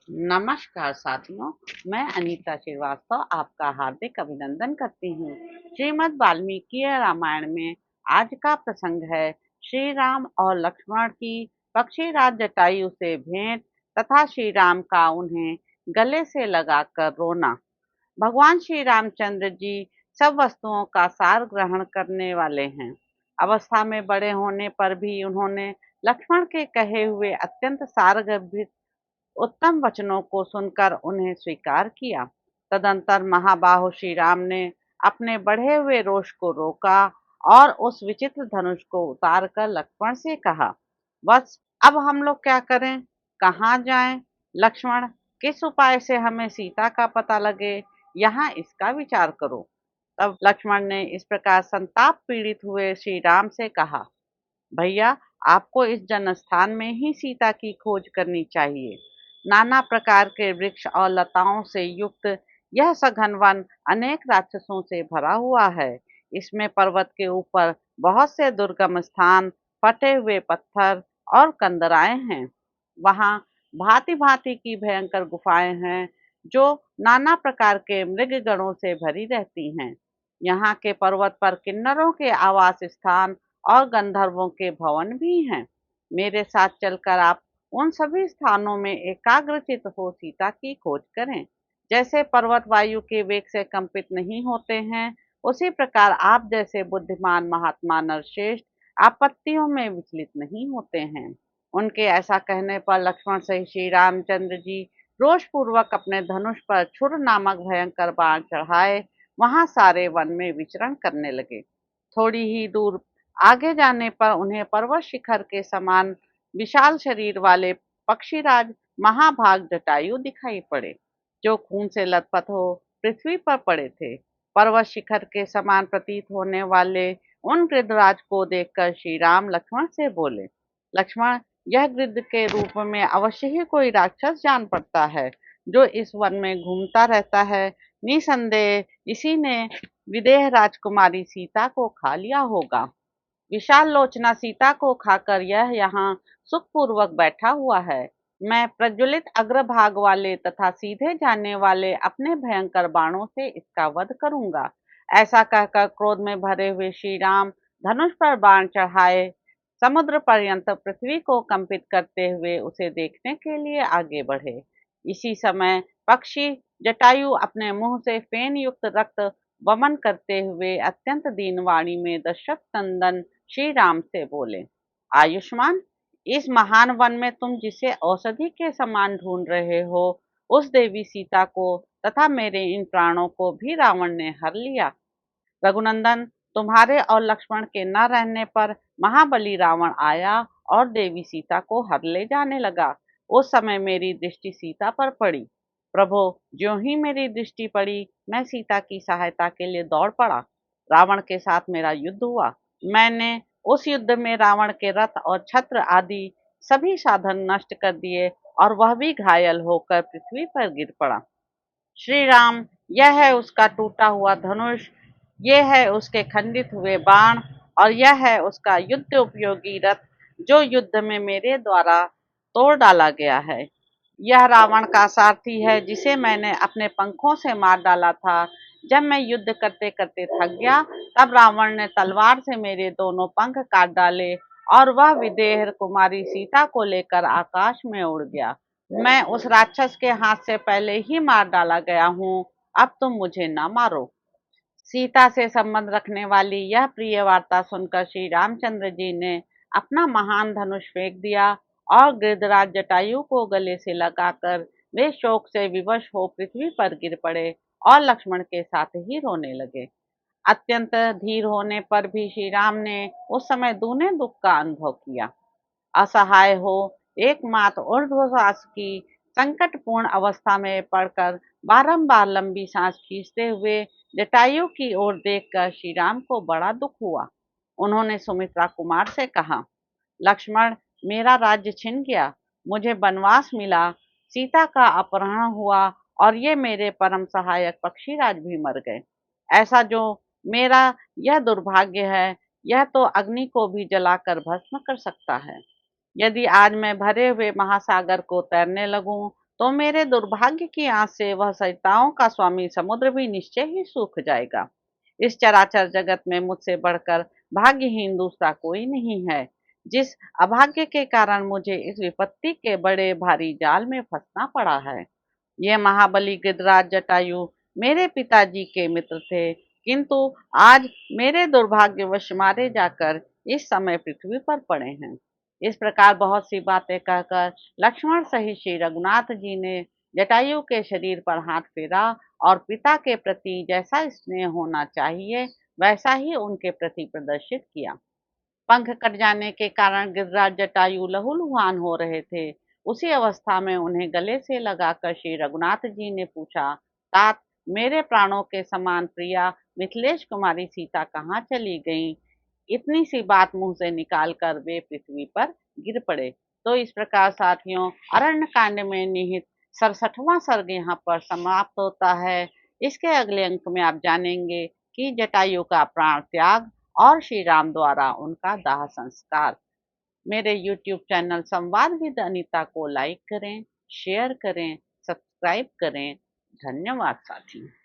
नमस्कार साथियों, मैं अनीता श्रीवास्तव आपका हार्दिक अभिनंदन करती हूँ। श्रीमद् वाल्मीकि रामायण में आज का प्रसंग है श्री राम और लक्ष्मण की पक्षीराज जटायु से भेंट तथा श्री राम का उन्हें गले से लगाकर रोना। भगवान श्री रामचंद्र जी सब वस्तुओं का सार ग्रहण करने वाले हैं। अवस्था में बड़े होने पर भी उन्होंने लक्ष्मण के कहे हुए अत्यंत सारगर्भित उत्तम वचनों को सुनकर उन्हें स्वीकार किया। तदंतर महाबाहु श्री राम ने अपने बढ़े हुए रोष को रोका और उस विचित्र धनुष को उतार कर लक्ष्मण से कहा, बस अब हम लोग क्या करें, कहाँ जाएं? लक्ष्मण, किस उपाय से हमें सीता का पता लगे, यहाँ इसका विचार करो। तब लक्ष्मण ने इस प्रकार संताप पीड़ित हुए श्री राम से कहा, भैया, आपको इस जनस्थान में ही सीता की खोज करनी चाहिए। नाना प्रकार के वृक्ष और लताओं से युक्त यह सघन वन अनेक राक्षसों से भरा हुआ है। इसमें पर्वत के ऊपर बहुत से दुर्गम स्थान, फटे हुए पत्थर और कंदराएं हैं। वहाँ भांति भांति की भयंकर गुफाएं हैं जो नाना प्रकार के मृग गणों से भरी रहती हैं। यहाँ के पर्वत पर किन्नरों के आवास स्थान और गंधर्वों के भवन भी हैं। मेरे साथ चलकर आप उन सभी स्थानों में एकाग्रचित हो सीता की खोज करें। जैसे पर्वत वायु के वेग से कंपित नहीं होते हैं, उसी प्रकार आप जैसे बुद्धिमान महात्मा नरश्रेष्ठ आपत्तियों में विचलित नहीं होते हैं। उनके ऐसा कहने पर लक्ष्मण सहित श्री रामचंद्र जी रोष पूर्वक अपने धनुष पर छुर नामक भयंकर बाण चढ़ाए वहां सारे वन में विचरण करने लगे। थोड़ी ही दूर आगे जाने पर उन्हें पर्वत शिखर के समान विशाल शरीर वाले पक्षीराज महाभाग जटायु दिखाई पड़े, जो खून से लथपथ हो पृथ्वी पर पड़े थे। पर्वत शिखर के समान प्रतीत होने वाले उन गृधराज को देखकर श्री राम लक्ष्मण से बोले, लक्ष्मण, यह गृध के रूप में अवश्य ही कोई राक्षस जान पड़ता है जो इस वन में घूमता रहता है। निसंदेह इसी ने विदेह राजकुमारी सीता को खा लिया होगा। विशाल लोचना सीता को खाकर यह यहाँ सुखपूर्वक बैठा हुआ है। मैं प्रज्वलित अग्रभाग वाले तथा सीधे जाने वाले अपने भयंकर बाणों से इसका वध करूंगा। ऐसा कहकर क्रोध में भरे हुए श्री राम धनुष पर बाण चढ़ाए समुद्र पर्यंत पृथ्वी को कंपित करते हुए उसे देखने के लिए आगे बढ़े। इसी समय पक्षी जटायु अपने मुंह से फेन युक्त रक्त वमन करते हुए अत्यंत दीन वाणी में दशरथ नंदन श्री राम से बोले, आयुष्मान, इस महान वन में तुम जिसे औषधि के समान ढूंढ रहे हो, उस देवी सीता को तथा मेरे इन प्राणों को भी रावण ने हर लिया। रघुनंदन, तुम्हारे और लक्ष्मण के न रहने पर महाबली रावण आया और देवी सीता को हर ले जाने लगा। उस समय मेरी दृष्टि सीता पर पड़ी। प्रभु, ज्यों ही मेरी दृष्टि पड़ी, मैं सीता की सहायता के लिए दौड़ पड़ा। रावण के साथ मेरा युद्ध हुआ। मैंने उस युद्ध में रावण के रथ और छत्र आदि सभी साधन नष्ट कर दिए और वह भी घायल होकर पृथ्वी पर गिर पड़ा। श्री राम, यह है उसका टूटा हुआ धनुष, ये है उसके खंडित हुए बाण और यह है उसका युद्ध उपयोगी रथ जो युद्ध में मेरे द्वारा तोड़ डाला गया है। यह रावण का सारथी है जिसे मैंने अपने पंखों से मार डाला था। जब मैं युद्ध करते करते थक गया, तब रावण ने तलवार से मेरे दोनों पंख काट डाले और वह विदेह कुमारी सीता को लेकर आकाश में उड़ गया। मैं उस राक्षस के हाथ से पहले ही मार डाला गया हूँ, अब तुम मुझे न मारो। सीता से संबंध रखने वाली यह प्रिय वार्ता सुनकर श्री रामचंद्र जी ने अपना महान धनुष फेंक दिया और गिरिधराज जटायु को गले से लगाकर वे शोक से विवश हो पृथ्वी पर गिर पड़े और लक्ष्मण के साथ ही रोने लगे। अत्यंत धीर होने पर भी श्री राम ने उस समय दूने दुख का अनुभव किया। असहाय हो एकमात्र ऊर्ध्वश्वास की संकटपूर्ण अवस्था में पड़कर बारंबार लंबी सांस खींचते हुए जटायु की ओर देखकर श्री राम को बड़ा दुख हुआ। उन्होंने सुमित्रा कुमार से कहा, लक्ष्मण, मेरा राज्य छिन गया, मुझे वनवास मिला, सीता का अपहरण हुआ और ये मेरे परम सहायक पक्षीराज भी मर गए। ऐसा जो मेरा यह दुर्भाग्य है, यह तो अग्नि को भी जलाकर भस्म कर सकता है। यदि आज मैं भरे हुए महासागर को तैरने लगूं तो मेरे दुर्भाग्य की आंच से वह सरिताओं का स्वामी समुद्र भी निश्चय ही सूख जाएगा। इस चराचर जगत में मुझसे बढ़कर भाग्यहीन दूसरा कोई नहीं है। जिस अभाग्य के कारण मुझे इस विपत्ति के बड़े भारी जाल में फंसना पड़ा है। ये महाबली गिरिराज जटायु मेरे पिताजी के मित्र थे, किंतु आज मेरे दुर्भाग्यवश मारे जाकर इस समय पृथ्वी पर पड़े हैं। इस प्रकार बहुत सी बातें कहकर लक्ष्मण सहित श्री रघुनाथ जी ने जटायु के शरीर पर हाथ फेरा और पिता के प्रति जैसा स्नेह होना चाहिए वैसा ही उनके प्रति प्रदर्शित किया। पंख कट जाने के कारण गिरिराज जटायु लहूलुहान हो रहे थे। उसी अवस्था में उन्हें गले से लगाकर श्री रघुनाथ जी ने पूछा, तात, मेरे प्राणों के समान प्रिया मिथिलेश कुमारी सीता कहाँ चली गईं? इतनी सी बात मुंह से निकालकर वे पृथ्वी पर गिर पड़े। तो इस प्रकार साथियों, अरण्य कांड में निहित 67वां सर्ग यहाँ पर समाप्त होता है। इसके अगले अंक में आप जानेंगे कि जटायु का प्राण त्याग और श्री राम द्वारा उनका दाह संस्कार। मेरे YouTube चैनल संवाद विद अनीता को लाइक करें, शेयर करें, सब्सक्राइब करें। धन्यवाद साथियों।